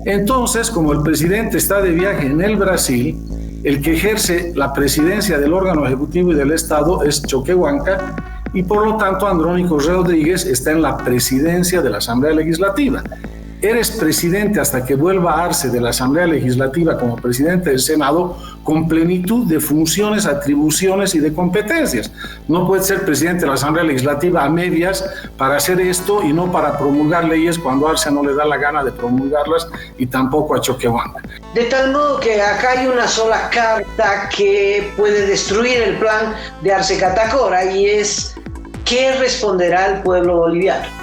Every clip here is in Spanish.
Entonces, como el presidente está de viaje en el Brasil, el que ejerce la presidencia del órgano ejecutivo y del Estado es Choquehuanca, y por lo tanto Andrónico Rodríguez está en la presidencia de la Asamblea Legislativa. Eres presidente hasta que vuelva Arce de la Asamblea Legislativa como presidente del Senado con plenitud de funciones, atribuciones y de competencias. No puedes ser presidente de la Asamblea Legislativa a medias para hacer esto y no para promulgar leyes cuando Arce no le da la gana de promulgarlas, y tampoco a Choquehuanca. De tal modo que acá hay una sola carta que puede destruir el plan de Arce Catacora, y es: ¿qué responderá el pueblo boliviano?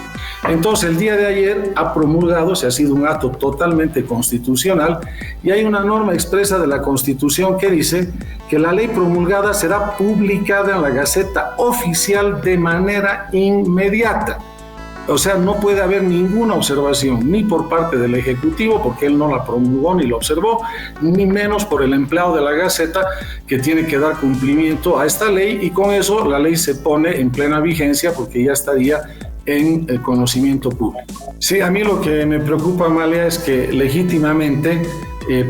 Entonces, el día de ayer ha promulgado, se ha sido un acto totalmente constitucional, y hay una norma expresa de la Constitución que dice que la ley promulgada será publicada en la Gaceta Oficial de manera inmediata. O sea, no puede haber ninguna observación, ni por parte del Ejecutivo, porque él no la promulgó ni la observó, ni menos por el empleado de la Gaceta, que tiene que dar cumplimiento a esta ley, y con eso la ley se pone en plena vigencia porque ya estaría en el conocimiento público. Sí, a mí lo que me preocupa, Amalia, es que legítimamente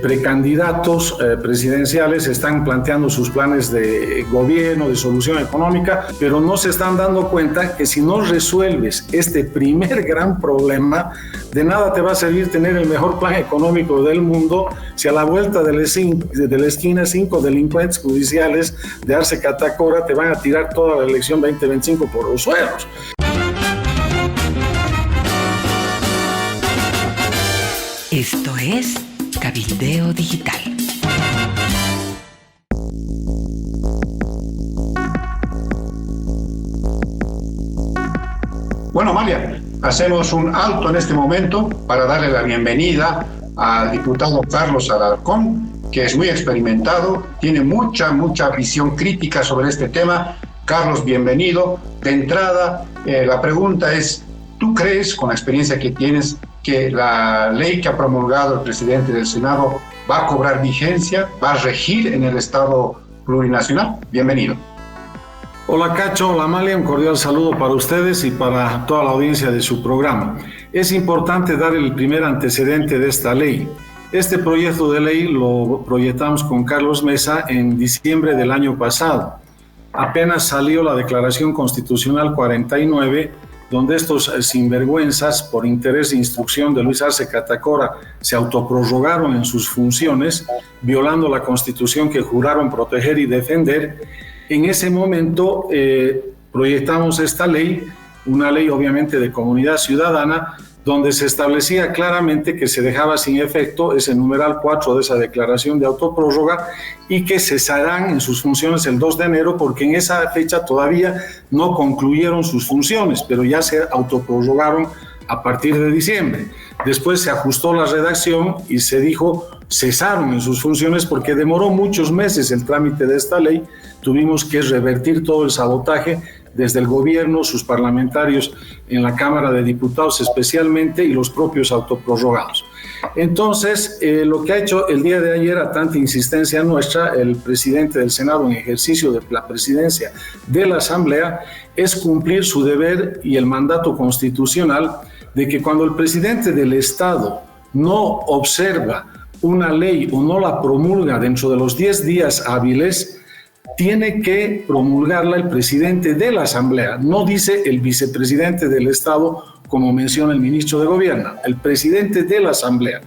precandidatos presidenciales están planteando sus planes de gobierno, de solución económica, pero no se están dando cuenta que si no resuelves este primer gran problema, de nada te va a servir tener el mejor plan económico del mundo si a la vuelta de la esquina 5 delincuentes judiciales de Arce Catacora te van a tirar toda la elección 2025 por los suelos. Esto es Cabildeo Digital. Bueno, Amalia, hacemos un alto en este momento para darle la bienvenida al diputado Carlos Alarcón, que es muy experimentado, tiene mucha visión crítica sobre este tema. Carlos, bienvenido. De entrada, la pregunta es: ¿tú crees, con la experiencia que tienes, que la ley que ha promulgado el presidente del Senado va a cobrar vigencia, va a regir en el Estado plurinacional? Bienvenido. Hola Cacho, hola Amalia, un cordial saludo para ustedes y para toda la audiencia de su programa. Es importante dar el primer antecedente de esta ley. Este proyecto de ley lo proyectamos con Carlos Mesa en diciembre del año pasado. Apenas salió la Declaración Constitucional 49, donde estos sinvergüenzas, por interés de instrucción de Luis Arce Catacora, se autoprorrogaron en sus funciones, violando la Constitución que juraron proteger y defender. En ese momento proyectamos esta ley, una ley obviamente de comunidad ciudadana, donde se establecía claramente que se dejaba sin efecto ese numeral 4 de esa declaración de autoprórroga y que cesarán en sus funciones el 2 de enero, porque en esa fecha todavía no concluyeron sus funciones, pero ya se autoprorrogaron a partir de diciembre. Después se ajustó la redacción y se dijo cesaron en sus funciones porque demoró muchos meses el trámite de esta ley. Tuvimos que revertir todo el sabotaje desde el gobierno, sus parlamentarios en la Cámara de Diputados especialmente, y los propios autoprorrogados. Entonces, lo que ha hecho el día de ayer, a tanta insistencia nuestra, el presidente del Senado en ejercicio de la presidencia de la Asamblea, es cumplir su deber y el mandato constitucional de que cuando el presidente del Estado no observa una ley o no la promulga dentro de los 10 días hábiles, tiene que promulgarla el presidente de la Asamblea. No dice el vicepresidente del Estado, como menciona el ministro de Gobierno, el presidente de la Asamblea.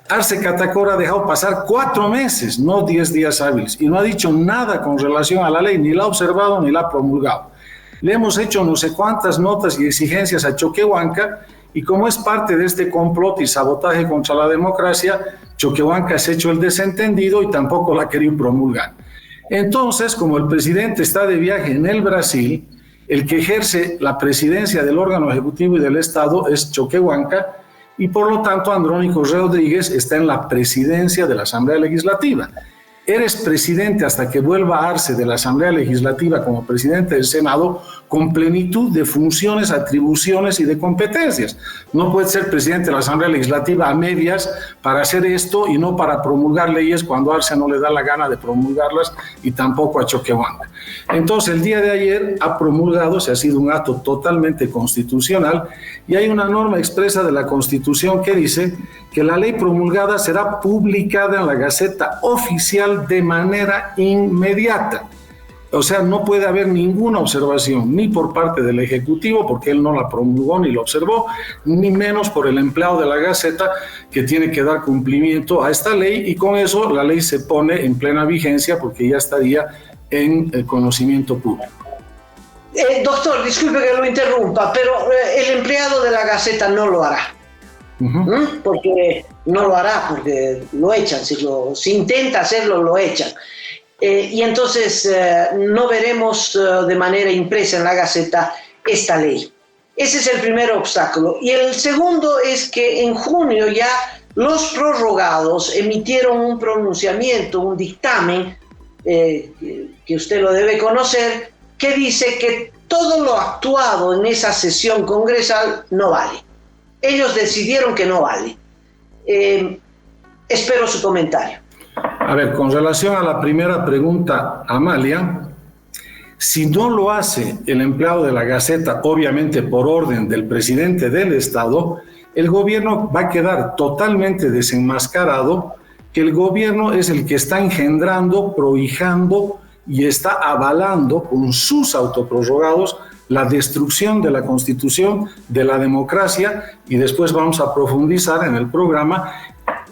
Arce Catacora ha dejado pasar 4 meses, no 10 días hábiles, y no ha dicho nada con relación a la ley, ni la ha observado ni la ha promulgado. Le hemos hecho no sé cuántas notas y exigencias a Choquehuanca, y como es parte de este complot y sabotaje contra la democracia, Choquehuanca se ha hecho el desentendido y tampoco la ha querido promulgar. Entonces, como el presidente está de viaje en el Brasil, el que ejerce la presidencia del órgano ejecutivo y del Estado es Choquehuanca, y por lo tanto Andrónico Rodríguez está en la presidencia de la Asamblea Legislativa. eres presidente hasta que vuelva Arce de la Asamblea Legislativa como presidente del Senado con plenitud de funciones, atribuciones y de competencias. No puedes ser presidente de la Asamblea Legislativa a medias para hacer esto y no para promulgar leyes cuando Arce no le da la gana de promulgarlas y tampoco a Choquehuanca. Entonces, el día de ayer ha promulgado, se ha sido un acto totalmente constitucional y hay una norma expresa de la Constitución que dice que la ley promulgada será publicada en la Gaceta Oficial de manera inmediata. O sea, no puede haber ninguna observación, ni por parte del Ejecutivo, porque él no la promulgó ni la observó, ni menos por el empleado de la Gaceta, que tiene que dar cumplimiento a esta ley, y con eso la ley se pone en plena vigencia, porque ya estaría en el conocimiento público. Doctor, disculpe que lo interrumpa, pero el empleado de la Gaceta no lo hará. Porque no lo hará, porque lo echan. Si intenta hacerlo, lo echan. Y entonces no veremos de manera impresa en la Gaceta esta ley. Ese es el primer obstáculo. Y el segundo es que en junio ya los prorrogados emitieron un pronunciamiento, un dictamen, que usted lo debe conocer, que dice que todo lo actuado en esa sesión congresal no vale. Ellos decidieron que no vale. Espero su comentario. A ver, con relación a la primera pregunta, Amalia, si no lo hace el empleado de la Gaceta, obviamente por orden del presidente del Estado, el gobierno va a quedar totalmente desenmascarado, que el gobierno es el que está engendrando, prohijando y está avalando con sus autoprorrogados la destrucción de la Constitución, de la democracia, y después vamos a profundizar en el programa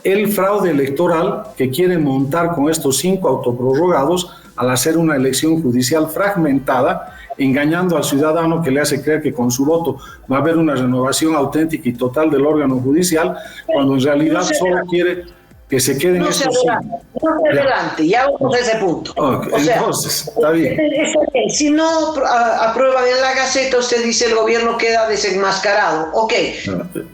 el fraude electoral que quiere montar con estos 5 autoprorrogados al hacer una elección judicial fragmentada, engañando al ciudadano, que le hace creer que con su voto va a haber una renovación auténtica y total del órgano judicial, cuando en realidad solo quiere que se queden estos 5. No se adelante, ya vamos a ese punto. Okay, o sea, entonces, está bien. Si no aprueban en la Gaceta, usted dice el gobierno queda desenmascarado. Ok,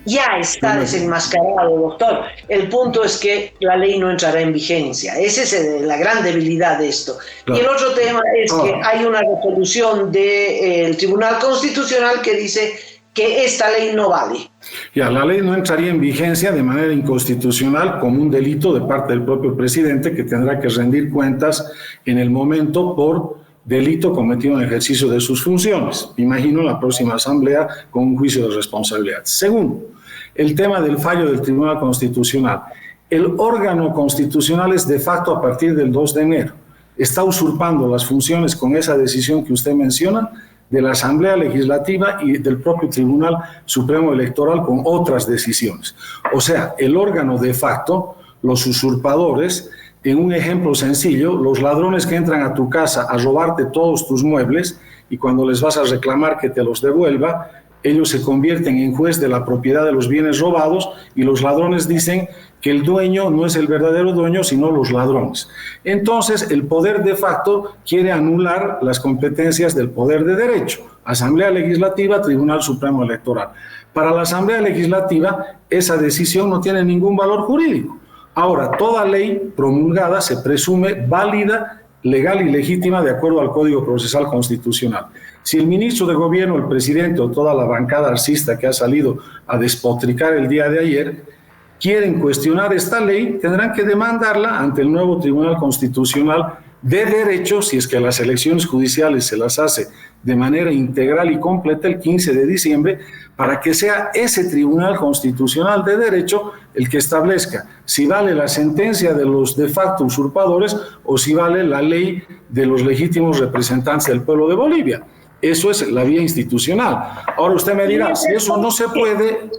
ya está desenmascarado, doctor. El punto es que la ley no entrará en vigencia. Esa es la gran debilidad de esto. Claro. Y el otro tema es que hay una resolución del Tribunal Constitucional que dice que esta ley no vale. Ya, la ley no entraría en vigencia de manera inconstitucional como un delito de parte del propio presidente, que tendrá que rendir cuentas en el momento por delito cometido en ejercicio de sus funciones. Me imagino en la próxima asamblea con un juicio de responsabilidad. Segundo, el tema del fallo del Tribunal Constitucional. El órgano constitucional es de facto a partir del 2 de enero. Está usurpando las funciones con esa decisión que usted menciona de la Asamblea Legislativa y del propio Tribunal Supremo Electoral con otras decisiones. O sea, el órgano de facto, los usurpadores, en un ejemplo sencillo, los ladrones que entran a tu casa a robarte todos tus muebles y cuando les vas a reclamar que te los devuelva, ellos se convierten en juez de la propiedad de los bienes robados y los ladrones dicen que el dueño no es el verdadero dueño, sino los ladrones. Entonces, el poder de facto quiere anular las competencias del poder de derecho. Asamblea Legislativa, Tribunal Supremo Electoral. Para la Asamblea Legislativa, esa decisión no tiene ningún valor jurídico. Ahora, toda ley promulgada se presume válida, legal y legítima de acuerdo al Código Procesal Constitucional. Si el ministro de Gobierno, el presidente o toda la bancada arcista que ha salido a despotricar el día de ayer quieren cuestionar esta ley, tendrán que demandarla ante el nuevo Tribunal Constitucional de Derecho, si es que las elecciones judiciales se las hace de manera integral y completa el 15 de diciembre, para que sea ese Tribunal Constitucional de Derecho el que establezca si vale la sentencia de los de facto usurpadores o si vale la ley de los legítimos representantes del pueblo de Bolivia. Eso es la vía institucional. Ahora usted me dirá, si eso no se puede...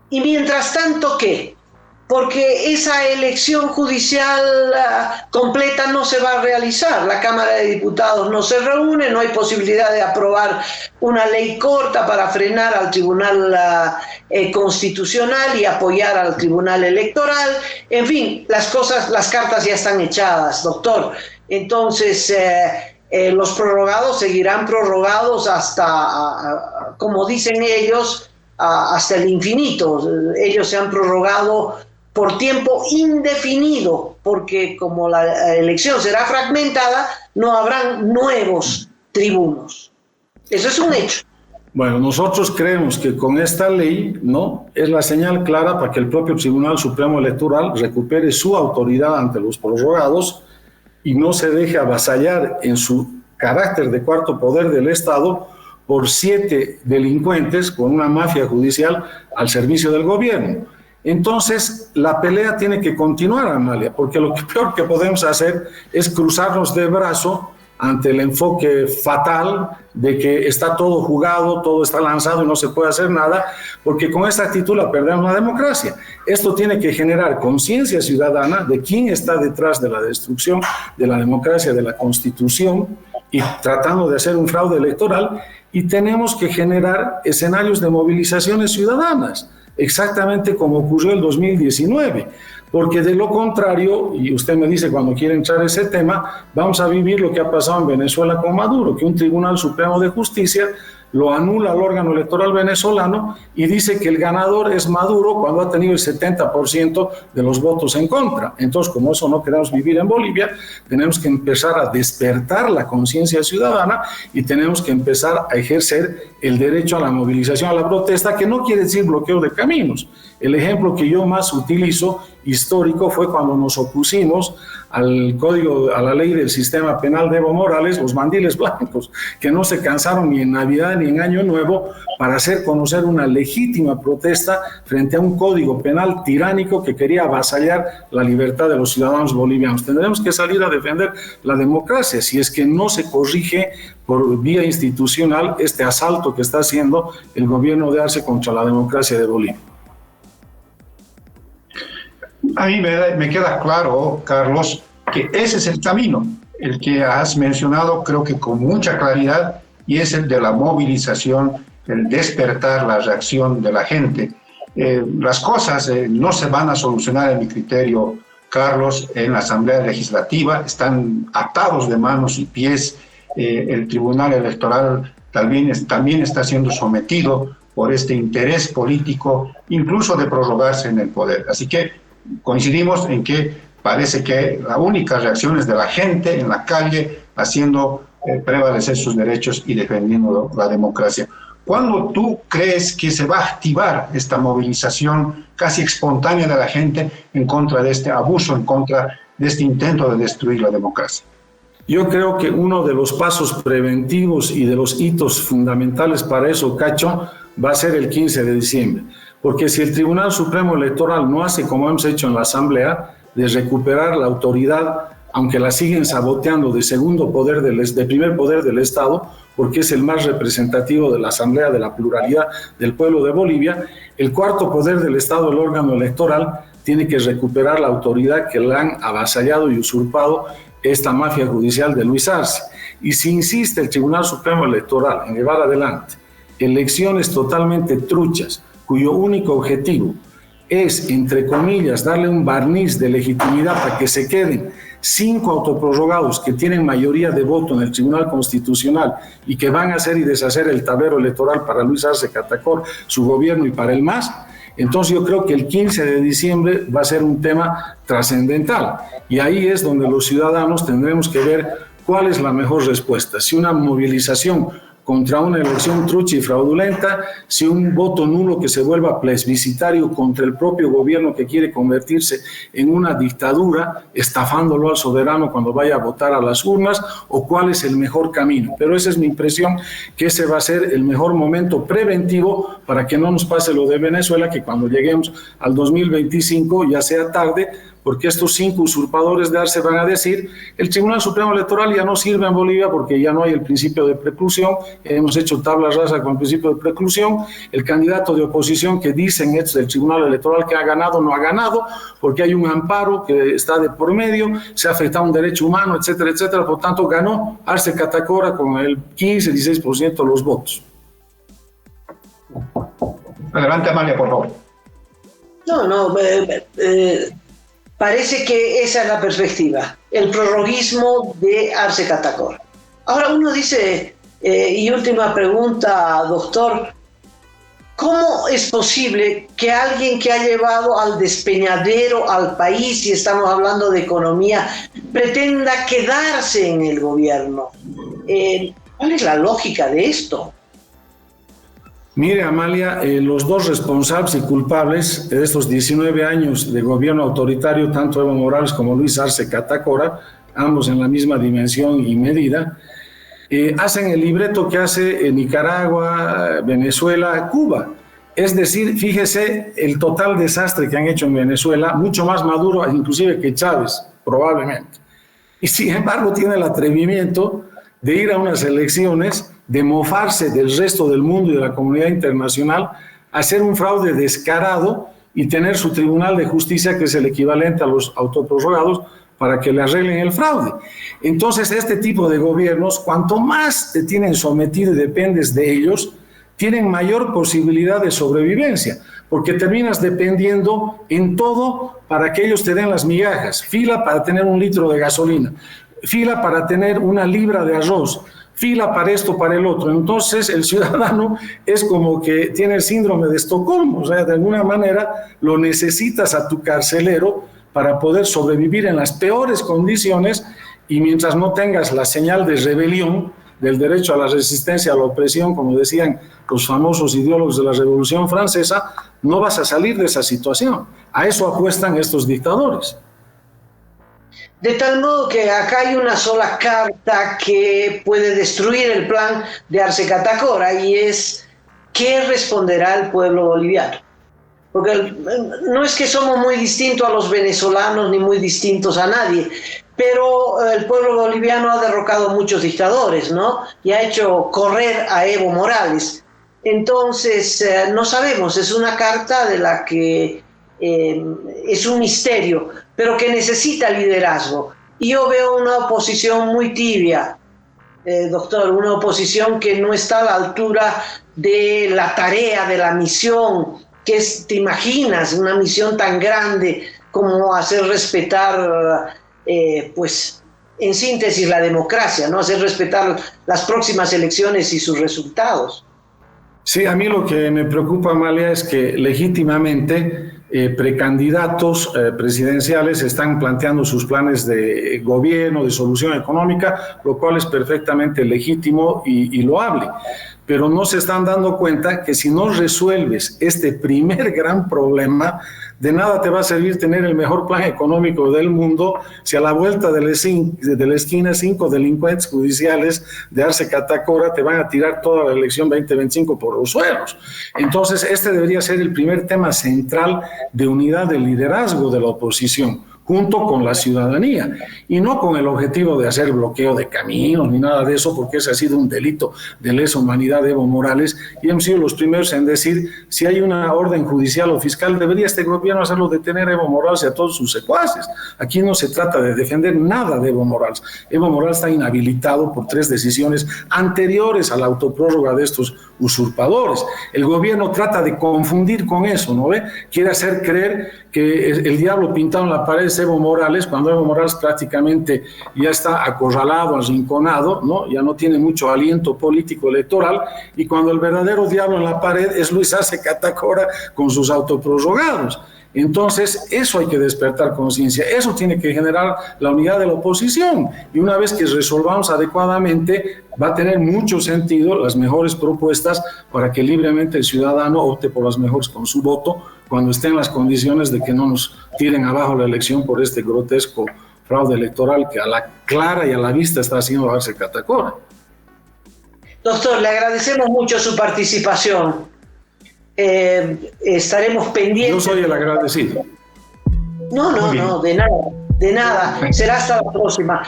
Y mientras tanto, ¿qué? Porque esa elección judicial completa no se va a realizar. La Cámara de Diputados no se reúne, no hay posibilidad de aprobar una ley corta para frenar al Tribunal Constitucional y apoyar al Tribunal Electoral. En fin, las cartas ya están echadas, doctor. Entonces, los prorrogados seguirán prorrogados hasta, como dicen ellos, hasta el infinito. Ellos se han prorrogado por tiempo indefinido, porque como la elección será fragmentada, no habrán nuevos tribunos. Eso es un hecho. Bueno, nosotros creemos que con esta ley, ¿no?, es la señal clara para que el propio Tribunal Supremo Electoral recupere su autoridad ante los prorrogados y no se deje avasallar en su carácter de cuarto poder del Estado por 7 delincuentes con una mafia judicial al servicio del gobierno. Entonces, la pelea tiene que continuar, Amalia, porque lo peor que podemos hacer es cruzarnos de brazo ante el enfoque fatal de que está todo jugado, todo está lanzado y no se puede hacer nada, porque con esta actitud la perdemos la democracia. Esto tiene que generar conciencia ciudadana de quién está detrás de la destrucción de la democracia, de la Constitución, y tratando de hacer un fraude electoral, y tenemos que generar escenarios de movilizaciones ciudadanas, exactamente como ocurrió el 2019, porque de lo contrario, y usted me dice cuando quiere entrar a ese tema, vamos a vivir lo que ha pasado en Venezuela con Maduro, que un Tribunal Supremo de Justicia lo anula al órgano electoral venezolano y dice que el ganador es Maduro cuando ha tenido el 70% de los votos en contra. Entonces, como eso no queremos vivir en Bolivia, tenemos que empezar a despertar la conciencia ciudadana y tenemos que empezar a ejercer el derecho a la movilización, a la protesta, que no quiere decir bloqueo de caminos. El ejemplo que yo más utilizo histórico fue cuando nos opusimos al código, a la ley del sistema penal de Evo Morales, los mandiles blancos, que no se cansaron ni en Navidad ni en Año Nuevo para hacer conocer una legítima protesta frente a un código penal tiránico que quería avasallar la libertad de los ciudadanos bolivianos. Tendremos que salir a defender la democracia si es que no se corrige por vía institucional este asalto que está haciendo el gobierno de Arce contra la democracia de Bolivia. A mí me queda claro, Carlos, que ese es el camino, el que has mencionado creo que con mucha claridad, y es el de la movilización, el despertar la reacción de la gente. Las cosas no se van a solucionar, en mi criterio, Carlos, en la Asamblea Legislativa, están atados de manos y pies. El Tribunal Electoral también está siendo sometido por este interés político, incluso de prorrogarse en el poder. Así que coincidimos en que parece que la única reacción es de la gente en la calle, haciendo prevalecer sus derechos y defendiendo la democracia. ¿Cuándo tú crees que se va a activar esta movilización casi espontánea de la gente en contra de este abuso, en contra de este intento de destruir la democracia? Yo creo que uno de los pasos preventivos y de los hitos fundamentales para eso, Cacho, va a ser el 15 de diciembre. Porque si el Tribunal Supremo Electoral no hace como hemos hecho en la Asamblea, de recuperar la autoridad, aunque la siguen saboteando, de segundo poder, de primer poder del Estado, porque es el más representativo de la Asamblea, de la pluralidad del pueblo de Bolivia, el cuarto poder del Estado, el órgano electoral, tiene que recuperar la autoridad que le han avasallado y usurpado esta mafia judicial de Luis Arce. Y si insiste el Tribunal Supremo Electoral en llevar adelante elecciones totalmente truchas, cuyo único objetivo es, entre comillas, darle un barniz de legitimidad para que se queden 5 autoprorrogados que tienen mayoría de voto en el Tribunal Constitucional y que van a hacer y deshacer el tablero electoral para Luis Arce Catacor, su gobierno y para el MAS, entonces yo creo que el 15 de diciembre va a ser un tema trascendental. Y ahí es donde los ciudadanos tendremos que ver cuál es la mejor respuesta. Si una movilización contra una elección trucha y fraudulenta, si un voto nulo que se vuelva plebiscitario contra el propio gobierno que quiere convertirse en una dictadura, estafándolo al soberano cuando vaya a votar a las urnas, o cuál es el mejor camino. Pero esa es mi impresión, que ese va a ser el mejor momento preventivo para que no nos pase lo de Venezuela, que cuando lleguemos al 2025 ya sea tarde, porque estos 5 usurpadores de Arce van a decir, el Tribunal Supremo Electoral ya no sirve en Bolivia porque ya no hay el principio de preclusión, hemos hecho tabla rasa con el principio de preclusión, el candidato de oposición que dicen es del Tribunal Electoral que ha ganado, no ha ganado, porque hay un amparo que está de por medio, se ha afectado un derecho humano, etcétera, etcétera, por tanto ganó Arce Catacora con el 15-16% de los votos. Adelante, Amalia, por favor. Parece que esa es la perspectiva, el prorroguismo de Arce Catacora. Ahora uno dice, y última pregunta, doctor, ¿Cómo es posible que alguien que ha llevado al despeñadero al país, y estamos hablando de economía, pretenda quedarse en el gobierno? ¿Cuál es la lógica de esto? Mire, Amalia, los dos responsables y culpables de estos 19 años de gobierno autoritario, tanto Evo Morales como Luis Arce Catacora, ambos en la misma dimensión y medida, hacen el libreto que hace Nicaragua, Venezuela, Cuba. Es decir, fíjese el total desastre que han hecho en Venezuela, mucho más maduro inclusive que Chávez, probablemente. Y sin embargo tiene el atrevimiento de ir a unas elecciones, de mofarse del resto del mundo y de la comunidad internacional, hacer un fraude descarado y tener su tribunal de justicia, que es el equivalente a los autoprorrogados, para que le arreglen el fraude. Entonces, este tipo de gobiernos, cuanto más te tienen sometido y dependes de ellos, tienen mayor posibilidad de sobrevivencia, porque terminas dependiendo en todo para que ellos te den las migajas. Fila para tener 1 litro de gasolina, fila para tener 1 libra de arroz, fila para esto, para el otro. Entonces el ciudadano es como que tiene el síndrome de Estocolmo, o sea, de alguna manera lo necesitas a tu carcelero para poder sobrevivir en las peores condiciones, y mientras no tengas la señal de rebelión, del derecho a la resistencia a la opresión, como decían los famosos ideólogos de la Revolución Francesa, no vas a salir de esa situación. A eso apuestan estos dictadores. De tal modo que acá hay una sola carta que puede destruir el plan de Arce Catacora, y es: ¿qué responderá el pueblo boliviano? Porque no es que somos muy distintos a los venezolanos ni muy distintos a nadie, pero el pueblo boliviano ha derrocado muchos dictadores, ¿no? Y ha hecho correr a Evo Morales. Entonces, no sabemos, es una carta de la que es un misterio, pero que necesita liderazgo. Y yo veo una oposición muy tibia, doctor, una oposición que no está a la altura de la tarea, de la misión, que es, ¿te imaginas una misión tan grande como hacer respetar, pues, en síntesis, la democracia, ¿no? Hacer respetar las próximas elecciones y sus resultados? Sí, a mí lo que me preocupa, Amalia, es que legítimamente precandidatos presidenciales están planteando sus planes de gobierno, de solución económica, lo cual es perfectamente legítimo y loable. Pero no se están dando cuenta que si no resuelves este primer gran problema, de nada te va a servir tener el mejor plan económico del mundo si a la vuelta de la esquina 5 delincuentes judiciales de Arce Catacora te van a tirar toda la elección 2025 por los suelos. Entonces, este debería ser el primer tema central de unidad del liderazgo de la oposición, junto con la ciudadanía, y no con el objetivo de hacer bloqueo de caminos ni nada de eso, porque ese ha sido un delito de lesa humanidad de Evo Morales, y hemos sido los primeros en decir: si hay una orden judicial o fiscal, debería este gobierno hacerlo detener a Evo Morales y a todos sus secuaces. Aquí no se trata de defender nada de Evo Morales. Evo Morales está inhabilitado por 3 decisiones anteriores a la autoprórroga de estos usurpadores. El gobierno trata de confundir con eso, ¿no ve? Quiere hacer creer que el diablo pintado en la pared es Evo Morales, cuando Evo Morales prácticamente ya está acorralado, arrinconado, ¿no? Ya no tiene mucho aliento político electoral, y cuando el verdadero diablo en la pared es Luis Arce Catacora con sus autoprorrogados. Entonces, eso hay que despertar conciencia, eso tiene que generar la unidad de la oposición, y una vez que resolvamos adecuadamente, va a tener mucho sentido las mejores propuestas para que libremente el ciudadano opte por las mejores con su voto, cuando esté en las condiciones de que no nos tiren abajo la elección por este grotesco fraude electoral que a la clara y a la vista está haciendo Arce Catacora. Doctor, le agradecemos mucho su participación. Estaremos pendientes. Yo soy el agradecido. No, de nada. Será hasta la próxima.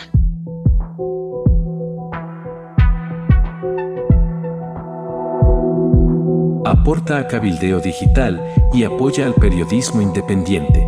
Aporta a Cabildeo Digital y apoya al periodismo independiente.